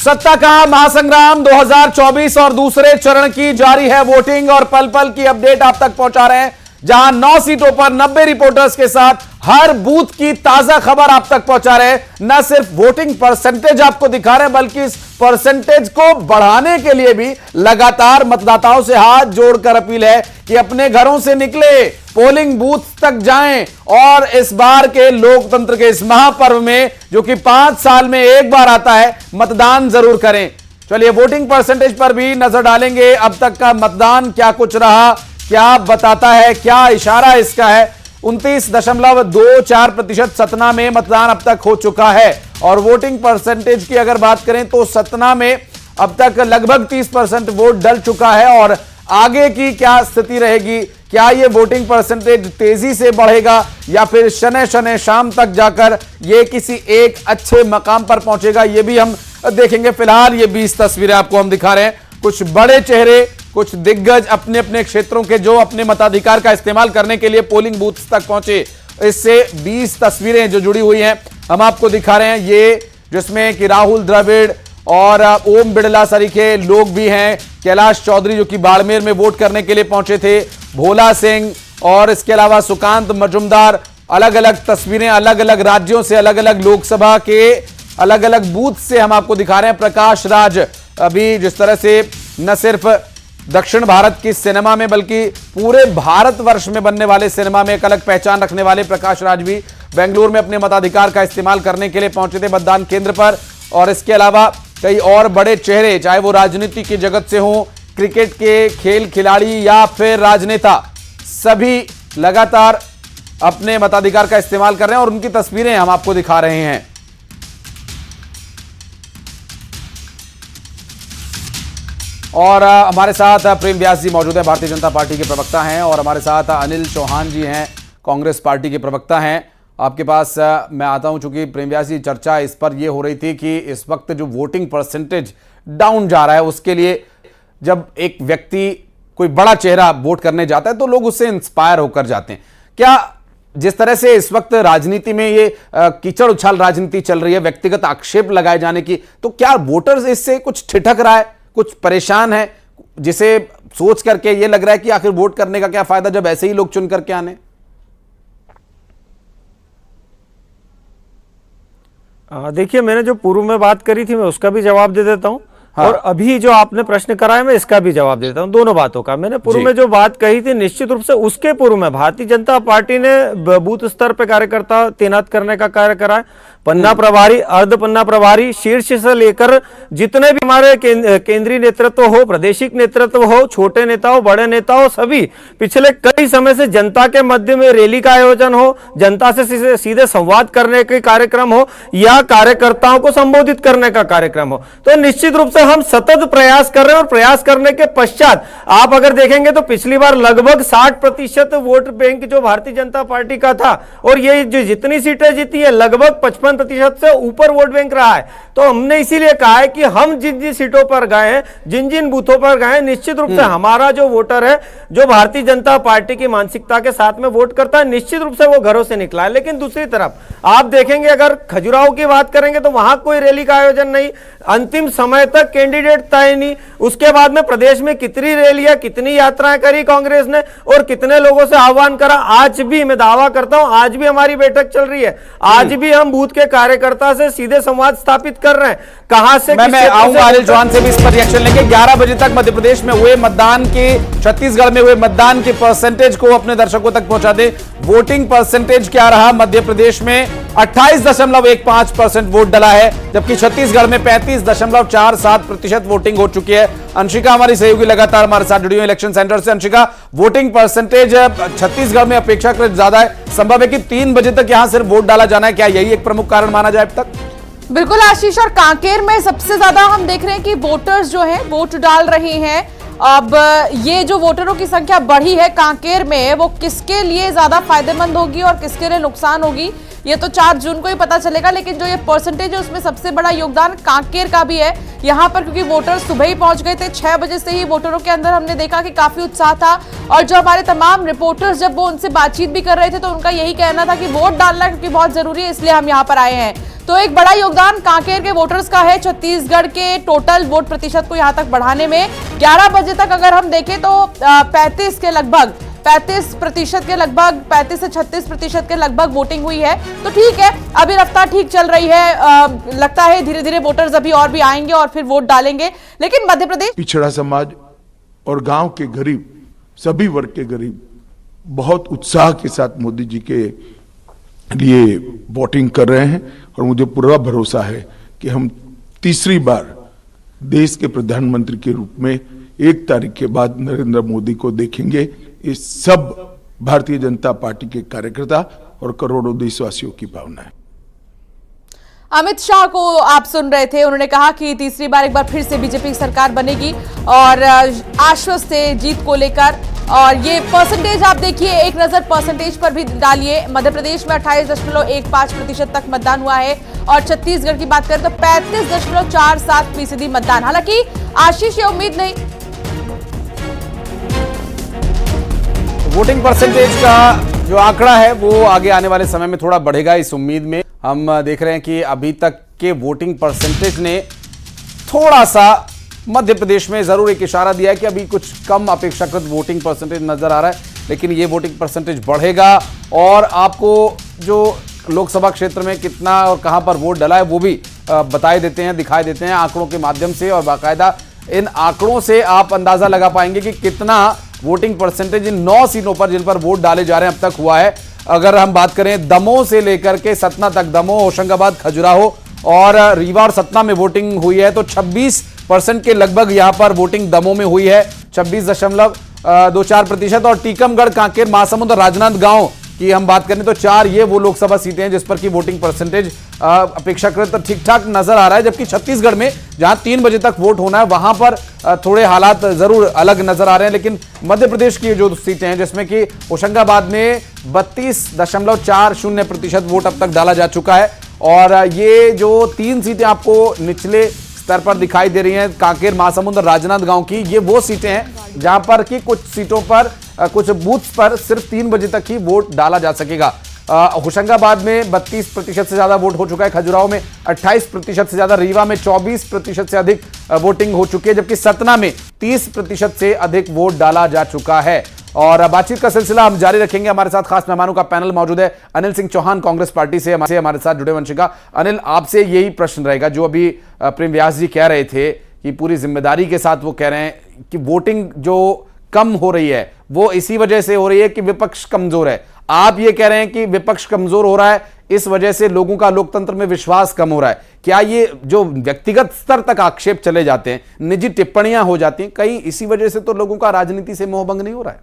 सत्ता का महासंग्राम 2024 और दूसरे चरण की जारी है वोटिंग और पल पल की अपडेट आप तक पहुंचा रहे हैं, जहां 9 सीटों पर 90 रिपोर्टर्स के साथ हर बूथ की ताजा खबर आप तक पहुंचा रहे हैं। न सिर्फ वोटिंग परसेंटेज आपको दिखा रहे हैं, बल्कि इस परसेंटेज को बढ़ाने के लिए भी लगातार मतदाताओं से हाथ जोड़कर अपील है कि अपने घरों से निकले, पोलिंग बूथ तक जाएं और इस बार के लोकतंत्र के इस महापर्व में, जो कि 5 साल में एक बार आता है, मतदान जरूर करें। चलिए वोटिंग परसेंटेज पर भी नजर डालेंगे। अब तक का मतदान क्या कुछ रहा, क्या बताता है, क्या इशारा इसका है। 29.24% सतना में मतदान अब तक हो चुका है और वोटिंग परसेंटेज की अगर बात करें तो सतना में अब तक लगभग 30% वोट डल चुका है। और आगे की क्या स्थिति रहेगी, क्या यह वोटिंग परसेंटेज तेजी से बढ़ेगा या फिर शनै शनै शाम तक जाकर यह किसी एक अच्छे मकाम पर पहुंचेगा, यह भी हम देखेंगे। फिलहाल ये 20 तस्वीरें आपको हम दिखा रहे हैं। कुछ बड़े चेहरे, कुछ दिग्गज अपने अपने क्षेत्रों के जो अपने मताधिकार का इस्तेमाल करने के लिए पोलिंग बूथ तक पहुंचे, इससे 20 तस्वीरें जो जुड़ी हुई हैं हम आपको दिखा रहे हैं। ये जिसमें कि राहुल द्रविड़ और ओम बिड़ला सरीखे लोग भी हैं, कैलाश चौधरी जो कि बाड़मेर में वोट करने के लिए पहुंचे थे, भोला सिंह और इसके अलावा सुकांत मजुमदार। अलग अलग तस्वीरें अलग अलग राज्यों से, अलग अलग लोकसभा के अलग अलग बूथ से हम आपको दिखा रहे हैं। प्रकाश राज अभी जिस तरह से न सिर्फ दक्षिण भारत की सिनेमा में बल्कि पूरे भारतवर्ष में बनने वाले सिनेमा में एक अलग पहचान रखने वाले प्रकाश राज भी बेंगलुरु में अपने मताधिकार का इस्तेमाल करने के लिए पहुंचे थे मतदान केंद्र पर। और इसके अलावा कई और बड़े चेहरे, चाहे वो राजनीति की जगत से हों, क्रिकेट के खेल खिलाड़ी या फिर राजनेता, सभी लगातार अपने मताधिकार का इस्तेमाल कर रहे हैं और उनकी तस्वीरें हम आपको दिखा रहे हैं। और हमारे साथ प्रेम व्यास जी मौजूद है, भारतीय जनता पार्टी के प्रवक्ता हैं, और हमारे साथ अनिल चौहान जी हैं, कांग्रेस पार्टी के प्रवक्ता हैं। आपके पास मैं आता हूं, चूंकि प्रेम व्यास जी चर्चा इस पर यह हो रही थी कि इस वक्त जो वोटिंग परसेंटेज डाउन जा रहा है, उसके लिए जब एक व्यक्ति, कोई बड़ा चेहरा वोट करने जाता है तो लोग उससे इंस्पायर होकर जाते हैं। क्या जिस तरह से इस वक्त राजनीति में ये कीचड़ उछाल राजनीति चल रही है, व्यक्तिगत आक्षेप लगाए जाने की, तो क्या वोटर्स इससे कुछ ठिठक रहा है, कुछ परेशान है, जिसे सोच करके ये लग रहा है कि आखिर वोट करने का क्या फायदा जब ऐसे ही लोग चुन करके आने? देखिए, मैंने जो पूर्व में बात करी थी मैं उसका भी जवाब दे देता हूं। हाँ। और अभी जो आपने प्रश्न कराया मैं इसका भी जवाब देता हूं, दोनों बातों का। मैंने पूर्व में जो बात कही थी, निश्चित रूप से उसके पूर्व में भारतीय जनता पार्टी ने बूथ स्तर पर कार्यकर्ता तैनात करने का कार्य करा है। पन्ना प्रभारी, अर्ध पन्ना प्रभारी, शीर्ष से लेकर जितने भी हमारे केंद्रीय नेतृत्व हो, प्रादेशिक नेतृत्व हो, छोटे नेता हो, बड़े नेता हो, सभी पिछले कई समय से जनता के मध्य में रैली का आयोजन हो, जनता से सीधे संवाद करने के कार्यक्रम हो या कार्यकर्ताओं को संबोधित करने का कार्यक्रम हो, तो निश्चित रूप से हम सतत प्रयास कर रहे हैं। और प्रयास करने के पश्चात आप अगर देखेंगे तो पिछली बार लगभग 60% वोट बैंक जो भारतीय जनता पार्टी का था, और ये जो जितनी सीटें जीती है लगभग 55% से ऊपर वोट बैंक रहा है। तो हमने इसीलिए कहा है कि हम जिन जिन सीटों पर गए हैं, जिन जिन बूथों पर गए हैं, निश्चित रूप से हमारा जो वोटर है, जो भारतीय जनता पार्टी की मानसिकता के साथ में वोट करता है, निश्चित रूप से वो घरों से निकला है। लेकिन दूसरी तरफ आप देखेंगे, अगर खजुराहो की बात करेंगे तो वहां कोई रैली का आयोजन नहीं, अंतिम समय तक कैंडिडेट तय नहीं। उसके बाद में प्रदेश में कितनी रैलियां, कितनी यात्राएं करी कांग्रेस ने और कितने लोगों से आह्वान करा। आज भी मैं दावा करता हूं, आज भी हमारी बैठक चल रही है, आज भी हम बूथ के कार्यकर्ता से सीधे संवाद स्थापित कर रहे हैं। कहां से मैं आऊंगा अनिल चौहान से भी इस पर रिएक्शन लेंगे। 11 बजे तक मध्य प्रदेश में हुए मतदान के, छत्तीसगढ़ में हुए मतदान के परसेंटेज को अपने दर्शकों तक पहुंचा दे। वोटिंग परसेंटेज क्या रहा? मध्य प्रदेश में 28.15% वोट डला है, जबकि छत्तीसगढ़ में 35.47% वोटिंग हो चुकी है। अंशिका हमारी सहयोगी लगातार हमारे साथ जुड़ी हुई इलेक्शन सेंटर से। अंशिका, वोटिंग परसेंटेज छत्तीसगढ़ में अपेक्षाकृत ज्यादा है, संभव है कि 3 बजे तक यहां सिर्फ वोट डाला जाना है, क्या यही एक प्रमुख कारण माना जाए अब तक? बिल्कुल आशीष, और कांकेर में सबसे ज्यादा हम देख रहे हैं कि वोटर्स जो हैं वोट डाल रहे हैं। अब ये जो वोटरों की संख्या बढ़ी है कांकेर में, वो किसके लिए ज्यादा फायदेमंद होगी और किसके लिए नुकसान होगी, ये तो 4 जून को ही पता चलेगा। लेकिन जो ये परसेंटेज है उसमें सबसे बड़ा योगदान कांकेर का भी है। यहाँ पर क्योंकि वोटर सुबह ही पहुंच गए थे, 6 बजे से ही वोटरों के अंदर हमने देखा कि काफी उत्साह था। और जो हमारे तमाम रिपोर्टर्स जब वो उनसे बातचीत भी कर रहे थे तो उनका यही कहना था कि वोट डालना क्योंकि बहुत जरूरी है, इसलिए हम यहाँ पर आए हैं। तो एक बड़ा योगदान कांकेर के वोटर्स का है छत्तीसगढ़ के टोटल वोट प्रतिशत को यहां तक बढ़ाने में। 11 बजे तक अगर हम देखें तो 35 के लगभग 35% के लगभग 35 से 36% के लगभग वोटिंग हुई है। तो ठीक है, अभी रफ्तार ठीक चल रही है। लगता है धीरे धीरे वोटर्स अभी और भी आएंगे और फिर वोट डालेंगे। लेकिन मध्य प्रदेश पिछड़ा समाज और गांव के गरीब, सभी वर्ग के गरीब बहुत उत्साह के साथ मोदी जी के लिए वोटिंग कर रहे हैं और मुझे पूरा भरोसा है कि हम तीसरी बार देश के प्रधानमंत्री के रूप में 1 तारीख के बाद नरेंद्र मोदी को देखेंगे। ये सब भारतीय जनता पार्टी के कार्यकर्ता और करोड़ों देशवासियों की भावना है। अमित शाह को आप सुन रहे थे, उन्होंने कहा कि तीसरी बार एक बार फिर से बीजेपी की सरकार बनेगी और आश्वस्त थे जीत को लेकर। और ये परसेंटेज आप देखिए, एक नजर परसेंटेज पर भी डालिए। मध्य प्रदेश में 28.15% तक मतदान हुआ है और छत्तीसगढ़ की बात करें तो 35.47% मतदान। हालांकि आशीष ये उम्मीद नहीं, वोटिंग परसेंटेज का जो आंकड़ा है वो आगे आने वाले समय में थोड़ा बढ़ेगा, इस उम्मीद में। हम देख रहे हैं कि अभी तक के वोटिंग परसेंटेज ने थोड़ा सा मध्य प्रदेश में जरूर एक इशारा दिया है कि अभी कुछ कम अपेक्षाकृत वोटिंग परसेंटेज नजर आ रहा है, लेकिन ये वोटिंग परसेंटेज बढ़ेगा और आपको जो लोकसभा क्षेत्र में कितना और कहां पर वोट डला है वो भी बताए देते हैं, दिखाई देते हैं आंकड़ों के माध्यम से। और बाकायदा इन आंकड़ों से आप अंदाजा लगा पाएंगे कि कितना वोटिंग परसेंटेज इन 9 सीटों पर जिन पर वोट डाले जा रहे हैं अब तक हुआ है। अगर हम बात करें दमोह से लेकर के सतना तक, दमोह, होशंगाबाद, खजुराहो और रीवा और सतना में वोटिंग हुई है तो 26% के लगभग यहां पर वोटिंग दमोह में हुई है, 26.24%। और टीकमगढ़, कांकेर, महासमुंद और राजनांदगांव की हम बात करें तो 4 ये वो लोकसभा सीटें हैं जिस पर की वोटिंग परसेंटेज अपेक्षाकृत ठीक ठाक नजर आ रहा है। जबकि छत्तीसगढ़ में जहां 3 बजे तक वोट होना है वहां पर थोड़े हालात जरूर अलग नजर आ रहे हैं। लेकिन मध्य प्रदेश की जो सीटें हैं जिसमें कि होशंगाबाद में 32.40% वोट अब तक डाला जा चुका है और ये जो 3 सीटें आपको निचले स्तर पर दिखाई दे रही हैं, कांकेर, महासमुंद और राजनांदगांव की, ये वो सीटें हैं जहां पर कि कुछ सीटों पर कुछ बूथ्स पर सिर्फ 3 बजे तक ही वोट डाला जा सकेगा। होशंगाबाद में 32% से ज्यादा वोट हो चुका है, खजुराहो में 28% से ज्यादा, रीवा में 24% से अधिक वोटिंग हो चुकी है, जबकि सतना में 30% से अधिक वोट डाला जा चुका है। और बातचीत का सिलसिला हम जारी रखेंगे। हमारे साथ खास मेहमानों का पैनल मौजूद है। अनिल सिंह चौहान कांग्रेस पार्टी से हमारे साथ जुड़े। वंशिका, अनिल, आपसे यही प्रश्न रहेगा जो अभी प्रेम व्यास जी कह रहे थे कि पूरी जिम्मेदारी के साथ वो कह रहे हैं कि वोटिंग जो कम हो रही है वो इसी वजह से हो रही है कि विपक्ष कमजोर है। आप ये कह रहे हैं कि विपक्ष कमजोर हो रहा है, इस वजह से लोगों का लोकतंत्र में विश्वास कम हो रहा है। क्या ये जो व्यक्तिगत स्तर तक आक्षेप चले जाते हैं, निजी टिप्पणियां हो जाती हैं, कहीं इसी वजह से तो लोगों का राजनीति से मोहभंग नहीं हो रहा है?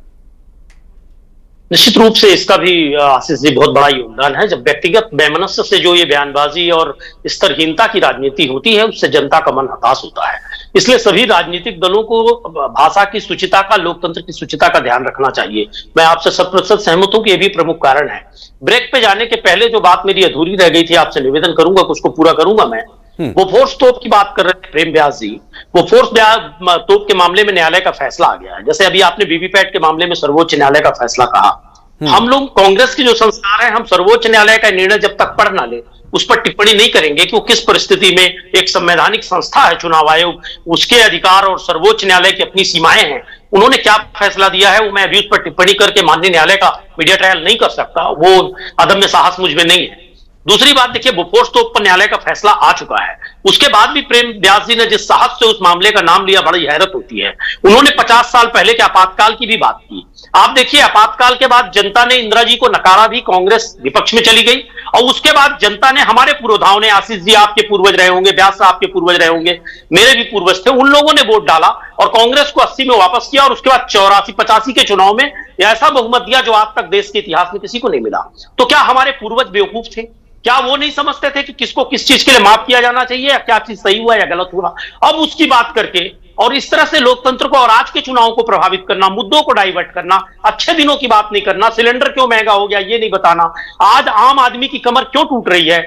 निश्चित रूप से इसका भी आशीष जी बहुत बड़ा योगदान है। जब व्यक्तिगत बेमनस्य से जो ये बयानबाजी और स्तरहीनता की राजनीति होती है उससे जनता का मन हताश होता है। इसलिए सभी राजनीतिक दलों को भाषा की शुचिता का, लोकतंत्र की शुचिता का ध्यान रखना चाहिए। मैं आपसे 100% सहमत हूं कि ये भी प्रमुख कारण है। ब्रेक पे जाने के पहले जो बात मेरी अधूरी रह गई थी, आपसे निवेदन करूंगा कि उसको पूरा करूंगा मैं। वो फोर्स तोप की बात कर रहे थे प्रेम व्यास जी। वो फोर्स तोप के मामले में न्यायालय का फैसला आ गया है। जैसे अभी आपने वीवीपैट के मामले में सर्वोच्च न्यायालय का फैसला कहा। हम लोग कांग्रेस की जो संस्कार है, हम सर्वोच्च न्यायालय का निर्णय जब तक पढ़ ना ले उस पर टिप्पणी नहीं करेंगे कि वो किस परिस्थिति में, एक संवैधानिक संस्था है चुनाव आयोग, उसके अधिकार और सर्वोच्च न्यायालय की अपनी सीमाएं हैं। उन्होंने क्या फैसला दिया है वो मैं अभी उस पर टिप्पणी करके माननीय न्यायालय का मीडिया ट्रायल नहीं कर सकता, वो अदम्य साहस मुझ में नहीं है। दूसरी बात देखिए, बोफोर्स तोप पर न्यायालय का फैसला आ चुका है, उसके बाद भी प्रेम व्यास जी ने जिस साहस से उस मामले का नाम लिया, बड़ी हैरत होती है। उन्होंने 50 साल पहले के आपातकाल की भी बात की। आप देखिए, आपातकाल के बाद जनता ने इंदिरा जी को नकारा भी, कांग्रेस विपक्ष में चली गई और उसके बाद जनता ने, हमारे पूर्वधाओं ने, आशीष जी आपके पूर्वज रहे होंगे, व्यास साहब के पूर्वज रहे होंगे, मेरे भी पूर्वज थे, उन लोगों ने वोट डाला और कांग्रेस को 80 में वापस किया और उसके बाद 84-85 के चुनाव में ऐसा बहुमत दिया जो आज तक देश के इतिहास में किसी को नहीं मिला। तो क्या हमारे पूर्वज बेवकूफ थे? क्या वो नहीं समझते थे कि किसको किस चीज के लिए माफ किया जाना चाहिए, या क्या चीज सही हुआ या गलत हुआ? अब उसकी बात करके और इस तरह से लोकतंत्र को और आज के चुनाव को प्रभावित करना, मुद्दों को डाइवर्ट करना, अच्छे दिनों की बात नहीं करना, सिलेंडर क्यों महंगा हो गया ये नहीं बताना, आज आम आदमी की कमर क्यों टूट रही है,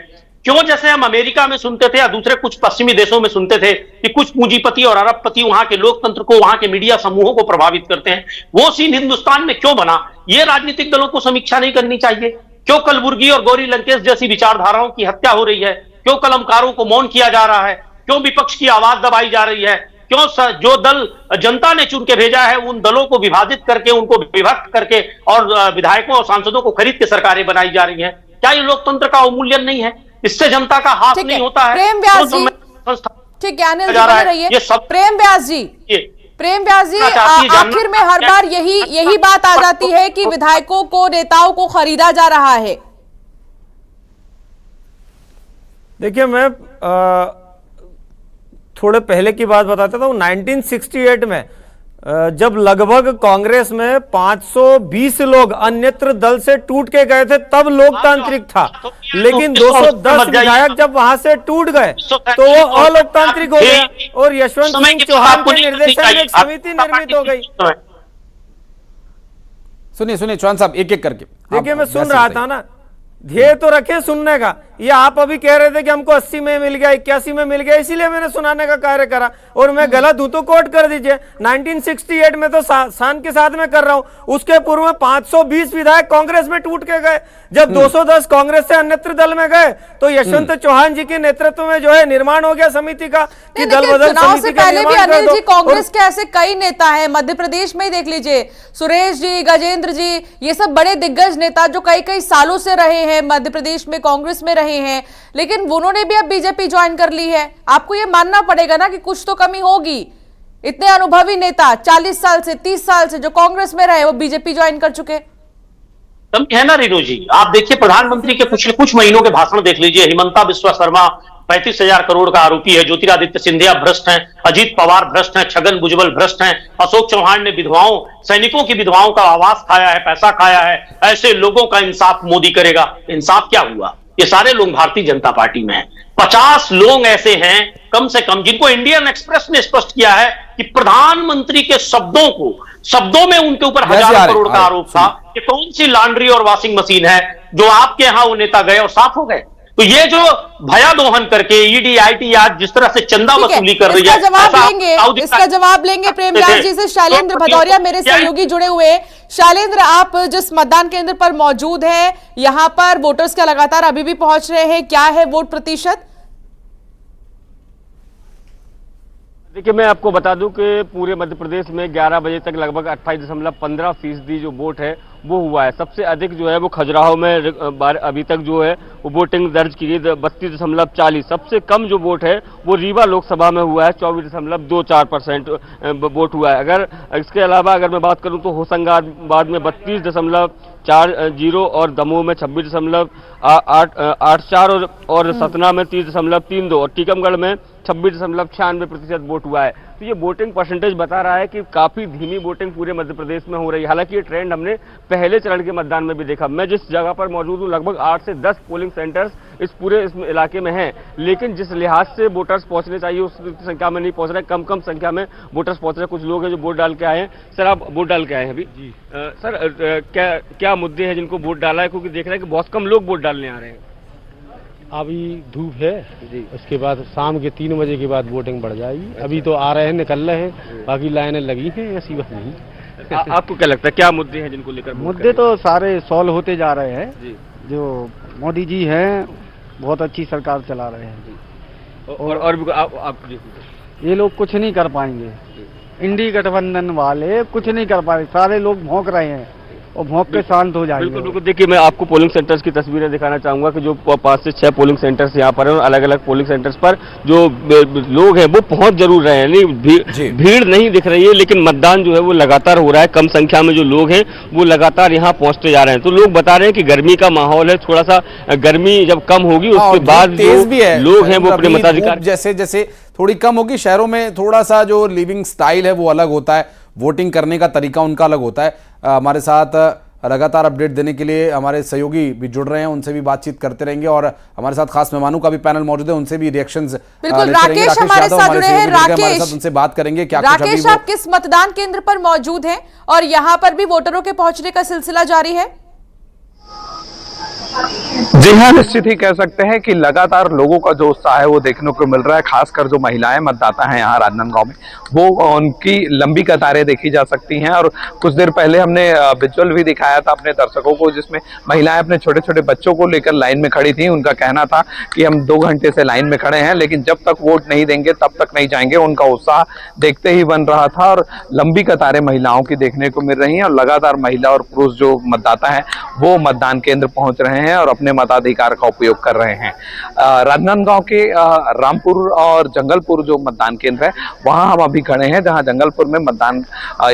क्यों जैसे हम अमेरिका में सुनते थे या दूसरे कुछ पश्चिमी देशों में सुनते थे कि कुछ पूंजीपति और अरबपति वहां के लोकतंत्र को, वहां के मीडिया समूहों को प्रभावित करते हैं, वो सीन हिंदुस्तान में क्यों बना? ये राजनीतिक दलों को समीक्षा नहीं करनी चाहिए? क्यों कलबुर्गी और गौरी लंकेश जैसी विचारधाराओं की हत्या हो रही है? क्यों कलमकारों को मौन किया जा रहा है, क्यों विपक्ष की आवाज दबाई जा रही है, क्यों जो दल जनता ने चुन के भेजा है उन दलों को विभाजित करके, उनको विभक्त करके और विधायकों और सांसदों को खरीद के सरकारें बनाई जा रही हैं? क्या ये लोकतंत्र का अवमूल्यन नहीं है? इससे जनता का हाथ नहीं होता है? प्रेम व्यास जी, ठीक है, अनिल जी बने रहिए। प्रेम व्यास जी, आखिर में हर बार यही बात आ जाती है कि विधायकों को, नेताओं को खरीदा जा रहा है। देखिए, मैं थोड़े पहले की बात बताता हूं। 1968 में जब लगभग कांग्रेस में 520 लोग अन्यत्र दल से टूट के गए थे, तब लोकतांत्रिक था। लेकिन 210 विधायक जब वहां से टूट गए तो वो अलोकतांत्रिक हो गया और यशवंत सिंह चौहान के निर्देशन में एक समिति निर्मित हो गई। सुनिए चौहान साहब, एक एक करके। देखिए, मैं सुन रहा था ना, ध्येय तो रखे सुनने का। ये आप अभी कह रहे थे कि हमको 80 में मिल गया, 81 में मिल गया, इसीलिए मैंने सुनाने का कार्य करा। और मैं गलत हूं तो कोट कर दीजिए। 1968 में तो शान के साथ में कर रहा हूं। उसके पूर्व में 520 विधायक कांग्रेस में टूट के गए। जब 210 कांग्रेस से अन्यत्र दल में गए तो यशवंत चौहान जी के नेतृत्व में जो है निर्माण हो गया समिति का कि दल बदल चुनाव से पहले भी अनिल जी, कांग्रेस के ऐसे कई नेता हैं, मध्य प्रदेश में ही देख लीजिए, सुरेश जी, गजेंद्र जी, ये सब बड़े दिग्गज नेता जो कई सालों से रहे हैं मध्य प्रदेश में, कांग्रेस में रहे हैं, लेकिन उन्होंने भी अब बीजेपी ज्वाइन कर ली है। आपको ये मानना पड़ेगा ना कि कुछ तो कमी होगी। इतने अनुभवी नेता 40 साल से, 30 साल से जो कांग्रेस में रहे, वो बीजेपी ज्वाइन कर चुके। कमी है ना रीनू जी। आप देखिए, प्रधानमंत्री के कुछ महीनों के भाषण देख लीजिए। हिमंता बिस्वा शर्मा 35,000 करोड़ का आरोपी है, ज्योतिरादित्य सिंधिया भ्रष्ट हैं, अजीत पवार भ्रष्ट हैं, छगन भुजबल भ्रष्ट हैं, अशोक चौहान ने विधवाओं, सैनिकों की विधवाओं का आवास खाया है, पैसा खाया है। ऐसे लोगों का इंसाफ मोदी करेगा? इंसाफ क्या हुआ? ये सारे लोग भारतीय जनता पार्टी में हैं। 50 लोग ऐसे हैं कम से कम जिनको इंडियन एक्सप्रेस ने स्पष्ट किया है कि प्रधानमंत्री के शब्दों में उनके ऊपर 1000 करोड़ का आरोप था कि कौन सी लॉन्ड्री और वॉशिंग मशीन है जो आपके यहां वो नेता गए और साफ हो गए। तो ये जो भयादोहन करके ईडी आईटी आज जिस तरह से चंदा वसूली कर रही है, इसका जवाब लेंगे प्रेम व्यास जी से। शैलेंद्र भदौरिया मेरे सहयोगी जुड़े हुए हैं। शैलेंद्र, आप जिस मतदान केंद्र पर मौजूद हैं, यहां पर वोटर्स क्या लगातार अभी भी पहुंच रहे हैं? क्या है वोट प्रतिशत? देखिए, मैं आपको बता दूं कि पूरे मध्य प्रदेश में 11 बजे तक लगभग 28.15% जो वोट है वो हुआ है। सबसे अधिक जो है वो खजुराहो में अभी तक जो है वो वोटिंग दर्ज की गई 32.40। सबसे कम जो वोट है वो रीवा लोकसभा में हुआ है, 24.24% वोट हुआ है। अगर इसके अलावा अगर मैं बात करूं तो होशंगाबाद में 32.40 और दमोह में 26.84 और सतना में 30.32 और टीकमगढ़ में 26.96% वोट हुआ है। तो ये वोटिंग परसेंटेज बता रहा है कि काफी धीमी वोटिंग पूरे मध्य प्रदेश में हो रही है। हालांकि ये ट्रेंड हमने पहले चरण के मतदान में भी देखा। मैं जिस जगह पर मौजूद हूँ लगभग 8 से 10 पोलिंग सेंटर्स इस पूरे इलाके में हैं, लेकिन जिस लिहाज से वोटर्स पहुंचने चाहिए उस संख्या में नहीं पहुंच रहे। कम संख्या में वोटर्स पहुंच रहे। कुछ लोग हैं जो वोट डाल के आए हैं। सर, आप वोट डाल के आए हैं अभी? सर, क्या मुद्दे हैं जिनको वोट डाला है? क्योंकि देख रहे हैं कि बहुत कम लोग वोट डालने आ रहे हैं। अभी धूप है जी, उसके बाद शाम के 3 बजे के बाद वोटिंग बढ़ जाएगी। अभी तो आ रहे हैं, निकल रहे हैं, बाकी लाइनें लगी हैं, ऐसी बात नहीं। आपको क्या लगता है क्या मुद्दे हैं जिनको लेकर? मुद्दे तो सारे सॉल्व होते जा रहे हैं जी। जो मोदी जी हैं बहुत अच्छी सरकार चला रहे हैं जी। और आप ये लोग कुछ नहीं कर पाएंगे। इंडी गठबंधन वाले कुछ नहीं कर पाएंगे। सारे लोग भौंक रहे हैं और भौंक के शांत हो जाएंगे। बिल्कुल। देखिए, मैं आपको पोलिंग सेंटर्स की तस्वीरें दिखाना चाहूंगा कि जो 5 से 6 पोलिंग सेंटर्स यहाँ पर हैं, अलग अलग पोलिंग सेंटर्स पर जो लोग हैं वो पहुंच जरूर रहे हैं। भीड़ नहीं दिख रही है, लेकिन मतदान जो है वो लगातार हो रहा है। कम संख्या में जो लोग हैं वो लगातार यहाँ पहुंचते जा रहे हैं। तो लोग बता रहे हैं कि गर्मी का माहौल है, थोड़ा सा गर्मी जब कम होगी उसके बाद जो लोग हैं वो अपने मताधिकार जैसे जैसे थोड़ी कम होगी। शहरों में थोड़ा सा जो लिविंग स्टाइल है वो अलग होता है, वोटिंग करने का तरीका उनका अलग होता है। हमारे साथ लगातार अपडेट देने के लिए हमारे सहयोगी भी जुड़ रहे हैं, उनसे भी बातचीत करते रहेंगे और हमारे साथ खास मेहमानों का भी पैनल मौजूद है, उनसे भी रिएक्शंस बिल्कुल। राकेश हमारे साथ जुड़े हैं। राकेश, उनसे बात करेंगे। क्या राकेश, आप किस मतदान केंद्र पर मौजूद हैं और यहाँ पर भी वोटरों के पहुंचने का सिलसिला जारी है? जी हाँ, निश्चित ही कह सकते हैं कि लगातार लोगों का जो उत्साह है वो देखने को मिल रहा है। खासकर जो महिलाएं मतदाता हैं यहाँ राजनांदगांव में, वो उनकी लंबी कतारें देखी जा सकती हैं। और कुछ देर पहले हमने विजुअल भी दिखाया था अपने दर्शकों को, जिसमें महिलाएं अपने छोटे छोटे बच्चों को लेकर लाइन में खड़ी थी। उनका कहना था कि हम 2 घंटे से लाइन में खड़े हैं, लेकिन जब तक वोट नहीं देंगे तब तक नहीं जाएंगे। उनका उत्साह देखते ही बन रहा था और लंबी कतारें महिलाओं की देखने को मिल रही हैं। और लगातार महिला और पुरुष जो मतदाता हैं वो मतदान केंद्र पहुंच रहे हैं और अपने मताधिकार का उपयोग कर रहे हैं। राजनांदगांव के रामपुर और जंगलपुर जो मतदान केंद्र है वहां हम अभी खड़े हैं, जहां जंगलपुर में मतदान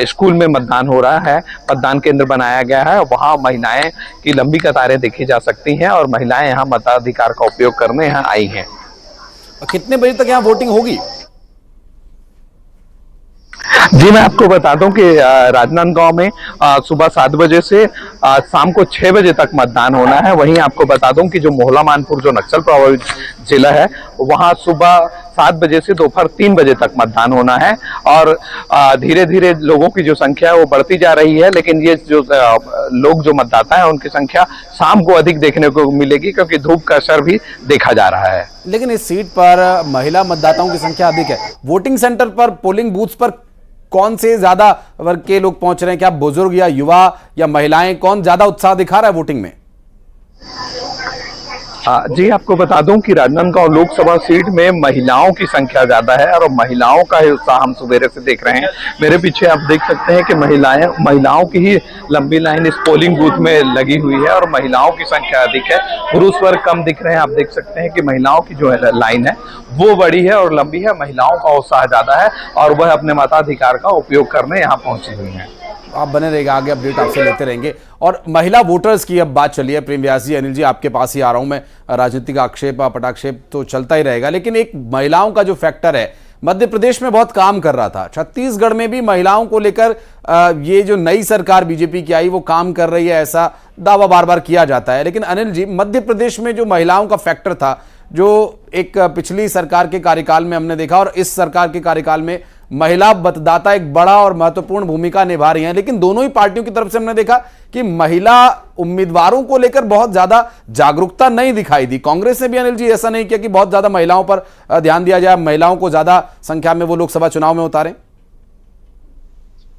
स्कूल में मतदान हो रहा है, मतदान केंद्र बनाया गया है। वहां महिलाएं की लंबी कतारें देखी जा सकती हैं और महिलाएं यहाँ मताधिकार का उपयोग करने यहाँ आई हैं। कितने बजे तक यहाँ वोटिंग होगी? जी मैं आपको बता दूं कि राजनांदगांव में सुबह 7 बजे से शाम को 6 बजे तक मतदान होना है। वहीं आपको बता दूं कि जो मोहला मानपुर जो नक्सल प्रभावित जिला है वहां सुबह 7 बजे से दोपहर 3 बजे तक मतदान होना है। और धीरे धीरे लोगों की जो संख्या है वो बढ़ती जा रही है, लेकिन ये जो लोग जो मतदाता है उनकी संख्या शाम को अधिक देखने को मिलेगी, क्योंकि धूप का असर भी देखा जा रहा है। लेकिन इस सीट पर महिला मतदाताओं की संख्या अधिक है। वोटिंग सेंटर पर, पोलिंग बूथ पर कौन से ज्यादा वर्ग के लोग पहुंच रहे हैं? क्या बुजुर्ग या युवा या महिलाएं, कौन ज्यादा उत्साह दिखा रहा है वोटिंग में? जी आपको बता दूं कि राजनांदगांव लोकसभा सीट में महिलाओं की संख्या ज्यादा है और महिलाओं का ही उत्साह हम सवेरे से देख रहे हैं। मेरे पीछे आप देख सकते हैं कि महिलाओं की ही लंबी लाइन इस पोलिंग बूथ में लगी हुई है और महिलाओं की संख्या अधिक है। पुरुष वर्ग कम दिख रहे हैं। आप देख सकते हैं कि महिलाओं की जो लाइन है वो बड़ी है और लंबी है। महिलाओं का उत्साह ज्यादा है और वह अपने मताधिकार का उपयोग करने यहाँ पहुंची हुई है। आप बने रहेगा, आगे अपडेट आपसे लेते रहेंगे। और महिला वोटर्स की अब बात चली है। प्रेम व्यास जी, अनिल जी, आपके पास ही आ रहा हूं मैं। राजनीतिक आक्षेप पटाक्षेप तो चलता ही रहेगा, लेकिन एक महिलाओं का जो फैक्टर है, मध्य प्रदेश में बहुत काम कर रहा था। छत्तीसगढ़ में भी महिलाओं को लेकर ये जो नई सरकार बीजेपी की आई वो काम कर रही है, ऐसा दावा बार बार किया जाता है। लेकिन अनिल जी, मध्य प्रदेश में जो महिलाओं का फैक्टर था, जो एक पिछली सरकार के कार्यकाल में हमने देखा और इस सरकार के कार्यकाल में महिला मतदाता एक बड़ा और महत्वपूर्ण भूमिका निभा रही हैं, लेकिन दोनों ही पार्टियों की तरफ से हमने देखा कि महिला उम्मीदवारों को लेकर बहुत ज्यादा जागरूकता नहीं दिखाई दी। कांग्रेस ने भी अनिल जी ऐसा नहीं किया कि बहुत ज्यादा महिलाओं पर ध्यान दिया जाए, महिलाओं को ज्यादा संख्या में वो लोकसभा चुनाव में उतारें।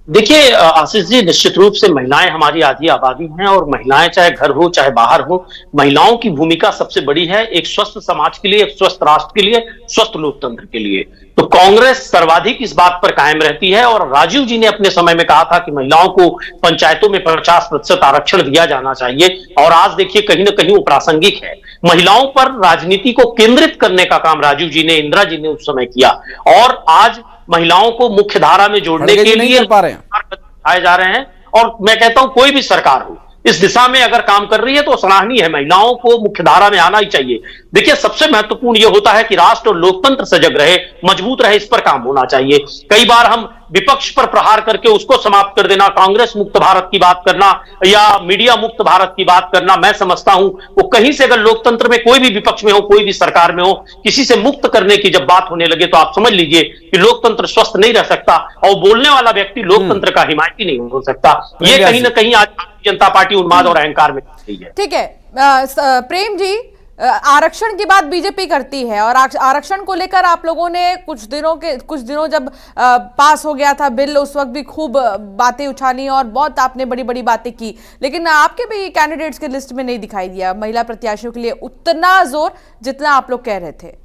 देखिए आशीष जी, निश्चित रूप से महिलाएं हमारी आधी आबादी हैं और महिलाएं चाहे घर हो चाहे बाहर हो, महिलाओं की भूमिका सबसे बड़ी है एक स्वस्थ समाज के लिए, एक स्वस्थ राष्ट्र के लिए, स्वस्थ लोकतंत्र के लिए। तो कांग्रेस सर्वाधिक इस बात पर कायम रहती है और राजीव जी ने अपने समय में कहा था कि महिलाओं को पंचायतों में 50% आरक्षण दिया जाना चाहिए और आज देखिए कहीं ना कहीं वो प्रासंगिक है। महिलाओं पर राजनीति को केंद्रित करने का काम राजीव जी ने, इंदिरा जी ने उस समय किया और आज महिलाओं को मुख्य धारा में जोड़ने के लिए उठाए जा रहे हैं। और मैं कहता हूं कोई भी सरकार हो इस दिशा में अगर काम कर रही है तो सराहनीय है। महिलाओं को मुख्य धारा में आना ही चाहिए। देखिए सबसे महत्वपूर्ण यह होता है कि राष्ट्र और लोकतंत्र सजग रहे, मजबूत रहे, इस पर काम होना चाहिए। कई बार हम विपक्ष पर प्रहार करके उसको समाप्त कर देना, कांग्रेस मुक्त भारत की बात करना या मीडिया मुक्त भारत की बात करना, मैं समझता हूं वो कहीं से, अगर लोकतंत्र में कोई भी विपक्ष में हो, कोई भी सरकार में हो, किसी से मुक्त करने की जब बात होने लगे तो आप समझ लीजिए कि लोकतंत्र स्वस्थ नहीं रह सकता और बोलने वाला व्यक्ति लोकतंत्र का हिमायती नहीं हो सकता। ये कहीं ना कहीं आज भारतीय जनता पार्टी उन्माद और अहंकार में गई है। ठीक है प्रेम जी, आरक्षण की बात बीजेपी करती है और आरक्षण को लेकर आप लोगों ने कुछ दिनों जब पास हो गया था बिल, उस वक्त भी खूब बातें उछाली और बहुत आपने बड़ी बड़ी बातें की, लेकिन आपके भी कैंडिडेट्स के लिस्ट में नहीं दिखाई दिया महिला प्रत्याशियों के लिए उतना जोर जितना आप लोग कह रहे थे।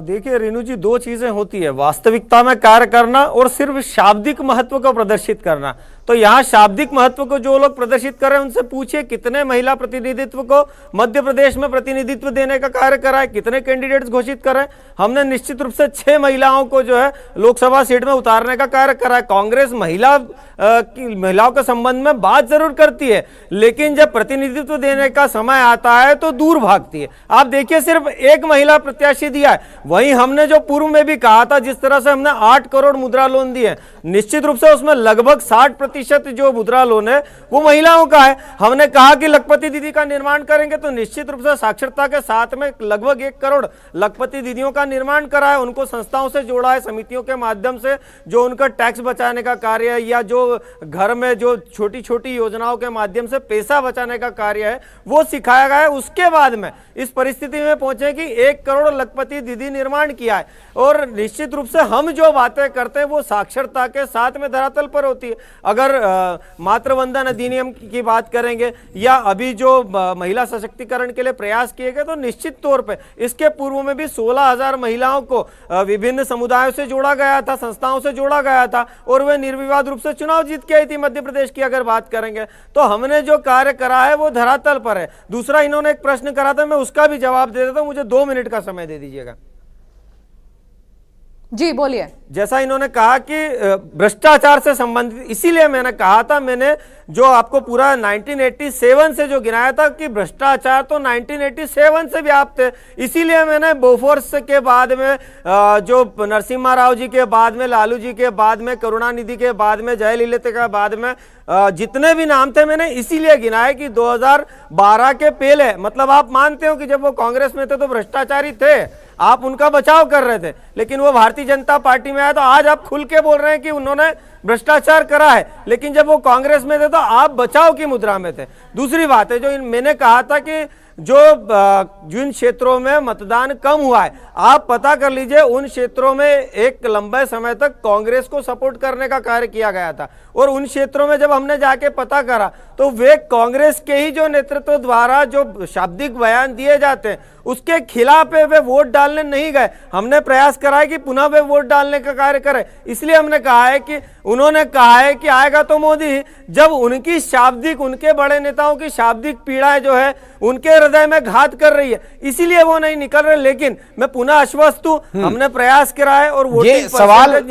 देखिए रेणु जी, 2 चीजें होती है, वास्तविकता में कार्य करना और सिर्फ शाब्दिक महत्व को प्रदर्शित करना। तो यहाँ शाब्दिक महत्व को जो लोग प्रदर्शित कर रहे हैं उनसे पूछिए कितने महिला प्रतिनिधित्व को मध्य प्रदेश में प्रतिनिधित्व देने का कार्य करा है, कितने कैंडिडेट्स घोषित कर रहे हैं। हमने निश्चित रूप से 6 महिलाओं को जो है लोकसभा सीट में उतारने का कार्य करा है। कांग्रेस महिलाओं के संबंध में बात जरूर करती है, लेकिन जब प्रतिनिधित्व देने का समय आता है तो दूर भागती है। आप देखिए सिर्फ 1 महिला प्रत्याशी दिया है। वहीं हमने जो पूर्व में भी कहा था, जिस तरह से हमने 8 करोड़ मुद्रा लोन दिए, निश्चित रूप से उसमें लगभग 60% 60% जो मुद्रा लोन है वो महिलाओं का है। हमने कहा कि लखपति दीदी का निर्माण करेंगे तो निश्चित रूप से साक्षरता के साथ में लगभग 1 करोड़ लखपति दीदियों का निर्माण करा है, उनको संस्थाओं से जोड़ा है, समितियों के माध्यम से जो उनका टैक्स बचाने का कार्य है या जो घर में जो छोटी छोटी योजनाओं के माध्यम से पैसा बचाने का कार्य है वो सिखाया गया है। उसके बाद में इस परिस्थिति में पहुंचे कि 1 करोड़ लखपति दीदी निर्माण किया है। और निश्चित रूप से हम जो बातें करते हैं वो साक्षरता के साथ में धरातल पर होती है। अगर मातृवंदन अधिनियम की बात करेंगे या अभी जो महिला सशक्तिकरण के लिए प्रयास किए गए तो निश्चित तौर पे इसके पूर्व में भी 16,000 महिलाओं को विभिन्न समुदायों से जोड़ा गया था, संस्थाओं से जोड़ा गया था और वे निर्विवाद रूप से चुनाव जीत के आई थी। मध्य प्रदेश की अगर बात करेंगे तो हमने जो कार्य करा है वो धरातल पर है। दूसरा, इन्होंने एक प्रश्न करा था, मैं उसका भी जवाब दे देता हूं, मुझे 2 मिनट का समय दे दीजिएगा। जी बोलिए। जैसा इन्होंने कहा कि भ्रष्टाचार से संबंधित, इसीलिए मैंने कहा था, मैंने जो आपको पूरा 1987 से जो गिनाया था कि भ्रष्टाचार तो 1987 से व्याप्त है, इसीलिए मैंने बोफोर्स के बाद में जो नरसिम्हा राव जी के बाद में, लालू जी के बाद में, करुणानिधि के बाद में, जयललिता के बाद में जितने भी नाम थे मैंने इसीलिए गिनाए कि 2012 के पहले, मतलब आप मानते हो कि जब वो कांग्रेस में थे तो भ्रष्टाचारी थे, आप उनका बचाव कर रहे थे, लेकिन वो भारतीय जनता पार्टी में आया तो आज आप खुल के बोल रहे हैं कि उन्होंने भ्रष्टाचार करा है, लेकिन जब वो कांग्रेस में थे तो आप बचाव की मुद्रा में थे। दूसरी बात है, जो मैंने कहा था कि जो जिन क्षेत्रों में मतदान कम हुआ है, आप पता कर लीजिए, उन क्षेत्रों में एक लंबे समय तक कांग्रेस को सपोर्ट करने का कार्य किया गया था और उन क्षेत्रों में जब हमने जाके पता करा तो वे कांग्रेस के ही जो नेतृत्व द्वारा जो शाब्दिक बयान दिए जाते हैं उसके खिलाफ वे वोट डालने नहीं गए। हमने प्रयास करा है कि पुनः वे वोट डालने का कार्य करें, इसलिए हमने कहा है कि उन्होंने कहा है कि आएगा तो मोदी, जब उनकी शाब्दिक, उनके बड़े नेताओं की शाब्दिक पीड़ाएं जो है उनके हृदय में घात कर रही है, इसीलिए वो नहीं निकल रहे। लेकिन मैं पुनः आश्वस्त हूं, हमने प्रयास करा है और ये सवाल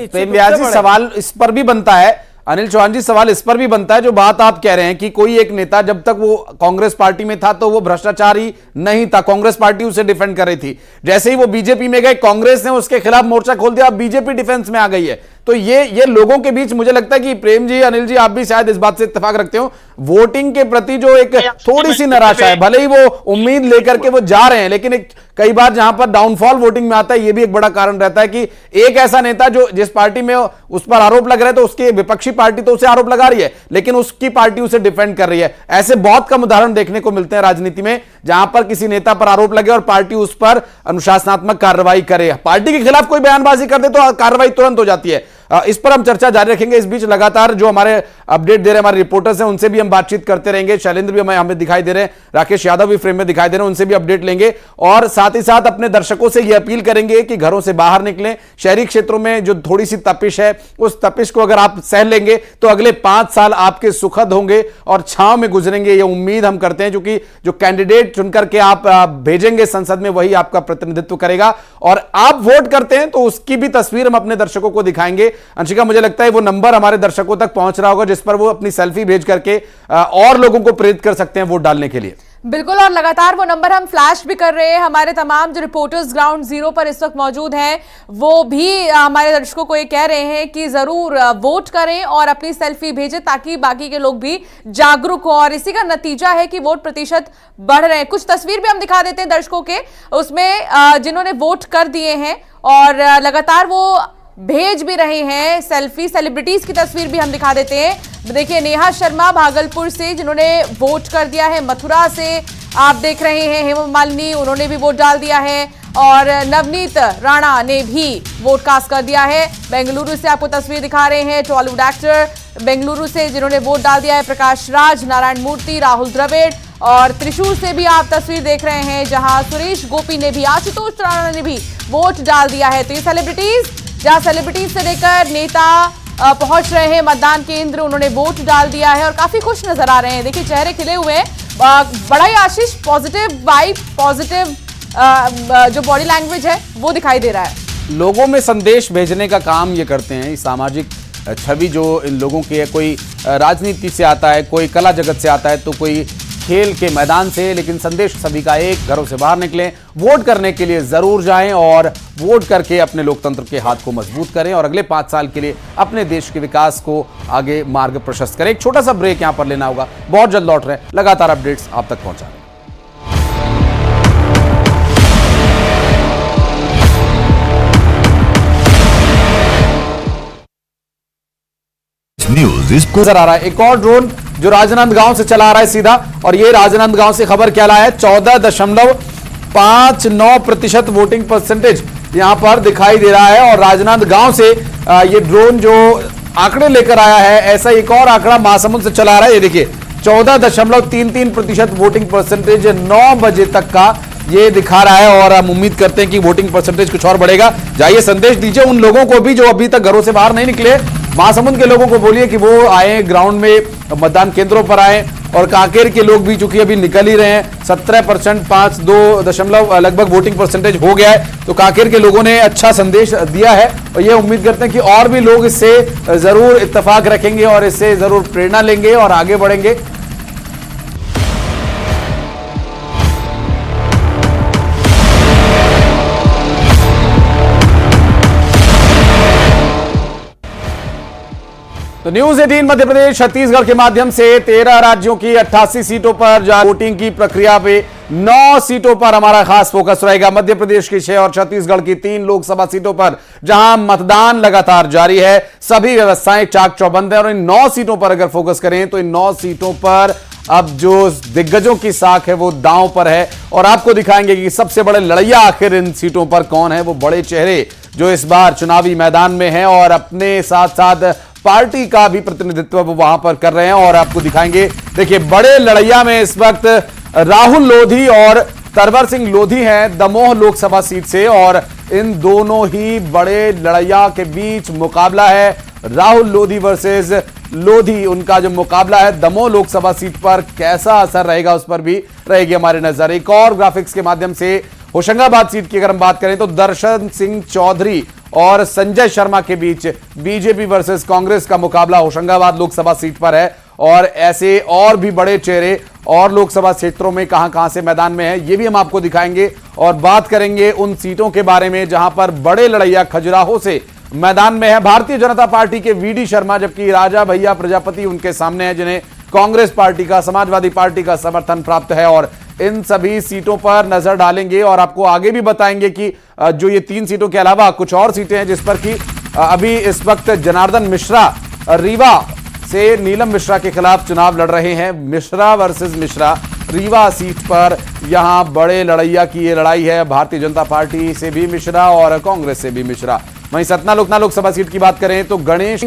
सवाल इस पर भी बनता है, अनिल चौहान जी, सवाल इस पर भी बनता है जो बात आप कह रहे हैं कि कोई एक नेता जब तक वो कांग्रेस पार्टी में था तो वो भ्रष्टाचारी नहीं था, कांग्रेस पार्टी उसे डिफेंड कर रही थी, जैसे ही वो बीजेपी में गए कांग्रेस ने उसके खिलाफ मोर्चा खोल दिया, अब बीजेपी डिफेंस में आ गई है। तो ये लोगों के बीच मुझे लगता है कि प्रेम जी, अनिल जी, आप भी शायद इस बात से इत्तेफाक रखते हो, वोटिंग के प्रति जो एक थोड़ी सी निराशा है, भले ही वो उम्मीद लेकर के वो जा रहे हैं, लेकिन कई बार जहां पर डाउनफॉल वोटिंग में आता है, ये भी एक बड़ा कारण रहता है कि एक ऐसा नेता जो जिस पार्टी में उस पर आरोप लग रहे हैं तो उसकी विपक्षी पार्टी तो उसे आरोप लगा रही है, लेकिन उसकी पार्टी उसे डिफेंड कर रही है। ऐसे बहुत कम उदाहरण देखने को मिलते हैं राजनीति में जहां पर किसी नेता पर आरोप लगे और पार्टी उस पर अनुशासनात्मक कार्रवाई करे, पार्टी के खिलाफ कोई बयानबाजी कर दे तो कार्रवाई तुरंत हो जाती है। इस पर हम चर्चा जारी रखेंगे। इस बीच लगातार जो हमारे अपडेट दे रहे हैं हमारे रिपोर्टर्स हैं उनसे भी हम बातचीत करते रहेंगे। शैलेंद्र भी हमें दिखाई दे रहे हैं, राकेश यादव भी फ्रेम में दिखाई दे रहे हैं, उनसे भी अपडेट लेंगे और साथ ही साथ अपने दर्शकों से यह अपील करेंगे कि घरों से बाहर निकलें। शहरी क्षेत्रों में जो थोड़ी सी तपिश है उस तपिश को अगर आप सह लेंगे तो अगले 5 साल आपके सुखद होंगे और छांव में गुजरेंगे, ये उम्मीद हम करते हैं, क्योंकि जो कैंडिडेट चुनकर के आप भेजेंगे संसद में वही आपका प्रतिनिधित्व करेगा और आप वोट करते हैं तो उसकी भी तस्वीर हम अपने दर्शकों को दिखाएंगे। अंशिका, मुझे लगता है वो नंबर हमारे दर्शकों तक पहुंच रहा होगा जिस पर वो अपनी सेल्फी भेज करके और लोगों को प्रेरित कर सकते हैं वोट डालने के लिए। बिल्कुल, और लगातार वो नंबर हम फ्लैश भी कर रहे हैं। हमारे तमाम जो रिपोर्टर्स ग्राउंड जीरो पर इस वक्त मौजूद हैं वो भी हमारे दर्शकों को ये कह रहे हैं कि जरूर वोट करें और अपनी सेल्फी भेजें ताकि बाकी के लोग भी जागरूक हो, और इसी का नतीजा है कि वोट प्रतिशत बढ़ रहे हैं। कुछ तस्वीर भी हम दिखा देते हैं दर्शकों के, उसमें जिन्होंने वोट कर दिए हैं और लगातार वो भेज भी रहे हैं सेल्फी। सेलिब्रिटीज की तस्वीर भी हम दिखा देते हैं। देखिए, नेहा शर्मा भागलपुर से जिन्होंने वोट कर दिया है, मथुरा से आप देख रहे हैं हेमा मालिनी, उन्होंने भी वोट डाल दिया है और नवनीत राणा ने भी वोट कास्ट कर दिया है। बेंगलुरु से आपको तस्वीर दिखा रहे हैं टॉलीवुड एक्टर बेंगलुरु से जिन्होंने वोट डाल दिया है, प्रकाश राज, नारायण मूर्ति, राहुल द्रविड़, और त्रिशूर से भी आप तस्वीर देख रहे हैं जहां सुरेश गोपी ने भी, आशुतोष राणा ने भी वोट डाल दिया है। तो ये सेलिब्रिटीज, जहां सेलिब्रिटीज से लेकर नेता पहुंच रहे हैं मतदान केंद्र, उन्होंने वोट डाल दिया है और काफी खुश नजर आ रहे हैं। देखिए, चेहरे खिले हुए हैं, बड़ा ही आशीष पॉजिटिव वाइब, पॉजिटिव जो बॉडी लैंग्वेज है वो दिखाई दे रहा है। लोगों में संदेश भेजने का काम ये करते हैं। सामाजिक छवि जो इन लोगों की है, कोई राजनीति से आता है, कोई कला जगत से आता है, तो कोई खेल के मैदान से। लेकिन संदेश सभी का एक, घरों से बाहर निकलें, वोट करने के लिए जरूर जाएं और वोट करके अपने लोकतंत्र के हाथ को मजबूत करें और अगले 5 साल के लिए अपने देश के विकास को आगे मार्ग प्रशस्त करें। एक छोटा सा ब्रेक यहां पर लेना होगा, बहुत जल्द लौट रहे हैं, लगातार अपडेट्स आप तक पहुंचा रहे हैं। न्यूज़ नजर आ रहा है एक और ड्रोन जो राजनांदगांव से चला आ रहा है सीधा, और ये राजनांदगांव से खबर क्या लाया है, 14.59% वोटिंग परसेंटेज यहां पर दिखाई दे रहा है। और राजनांदगांव से ये ड्रोन जो आंकड़े लेकर आया है, ऐसा एक और आंकड़ा महासमुंद से चला आ रहा है। ये देखिए 14.33% वोटिंग परसेंटेज 9 बजे तक का ये दिखा रहा है और हम उम्मीद करते हैं कि वोटिंग परसेंटेज कुछ और बढ़ेगा। जाइए संदेश दीजिए उन लोगों को भी जो अभी तक घरों से बाहर नहीं निकले, महासमुंद के लोगों को बोलिए कि वो आए, ग्राउंड में मतदान केंद्रों पर आए। और कांकेर के लोग भी चूंकि अभी निकल ही रहे हैं, 17% 5.2 लगभग वोटिंग परसेंटेज हो गया है, तो कांकेर के लोगों ने अच्छा संदेश दिया है और ये उम्मीद करते हैं कि और भी लोग इससे जरूर इत्तेफाक रखेंगे और इससे जरूर प्रेरणा लेंगे और आगे बढ़ेंगे। तो न्यूज 18 मध्य प्रदेश छत्तीसगढ़ के माध्यम से 13 राज्यों की 88 सीटों पर वोटिंग की प्रक्रिया पे 9 सीटों पर हमारा खास फोकस रहेगा। मध्य प्रदेश की 6 और छत्तीसगढ़ की 3 लोकसभा सीटों पर जहां मतदान लगातार जारी है, सभी व्यवस्थाएं चाक चौबंद है। और इन 9 सीटों पर अगर फोकस करें तो इन 9 सीटों पर अब जो दिग्गजों की साख है वो दांव पर है और आपको दिखाएंगे कि सबसे बड़े लड़ैया आखिर इन सीटों पर कौन है। वो बड़े चेहरे जो इस बार चुनावी मैदान में हैं और अपने साथ साथ पार्टी का भी प्रतिनिधित्व वहां पर कर रहे हैं और आपको दिखाएंगे। देखिए बड़े लड़ैया में इस वक्त राहुल लोधी और तरवर सिंह लोधी हैं दमोह लोकसभा सीट से और इन दोनों ही बड़े लड़ैया के बीच मुकाबला है। राहुल लोधी वर्सेस लोधी, उनका जो मुकाबला है दमोह लोकसभा सीट पर कैसा असर रहेगा उस पर भी रहेगी हमारी नजर। एक और ग्राफिक्स के माध्यम से होशंगाबाद सीट की अगर हम बात करें तो दर्शन सिंह चौधरी और संजय शर्मा के बीच बीजेपी वर्सेस कांग्रेस का मुकाबला होशंगाबाद लोकसभा सीट पर है। और ऐसे और भी बड़े चेहरे और लोकसभा क्षेत्रों में कहां से मैदान में है ये भी हम आपको दिखाएंगे और बात करेंगे उन सीटों के बारे में जहां पर बड़े लड़ैया खजुराहो से मैदान में है। भारतीय जनता पार्टी के वीडी शर्मा, जबकि राजा भैया प्रजापति उनके सामने है जिन्हें कांग्रेस पार्टी का, समाजवादी पार्टी का समर्थन प्राप्त है। और इन सभी सीटों पर नजर डालेंगे और आपको आगे भी बताएंगे कि जो ये 3 सीटों के अलावा कुछ और सीटें हैं जिस पर कि अभी इस वक्त जनार्दन मिश्रा रीवा से नीलम मिश्रा के खिलाफ चुनाव लड़ रहे हैं। मिश्रा वर्सेस मिश्रा रीवा सीट पर यहां बड़े लड़ैया की ये लड़ाई है, भारतीय जनता पार्टी से भी मिश्रा और कांग्रेस से भी मिश्रा। वहीं सतना लोकसभा सीट की बात करें तो गणेश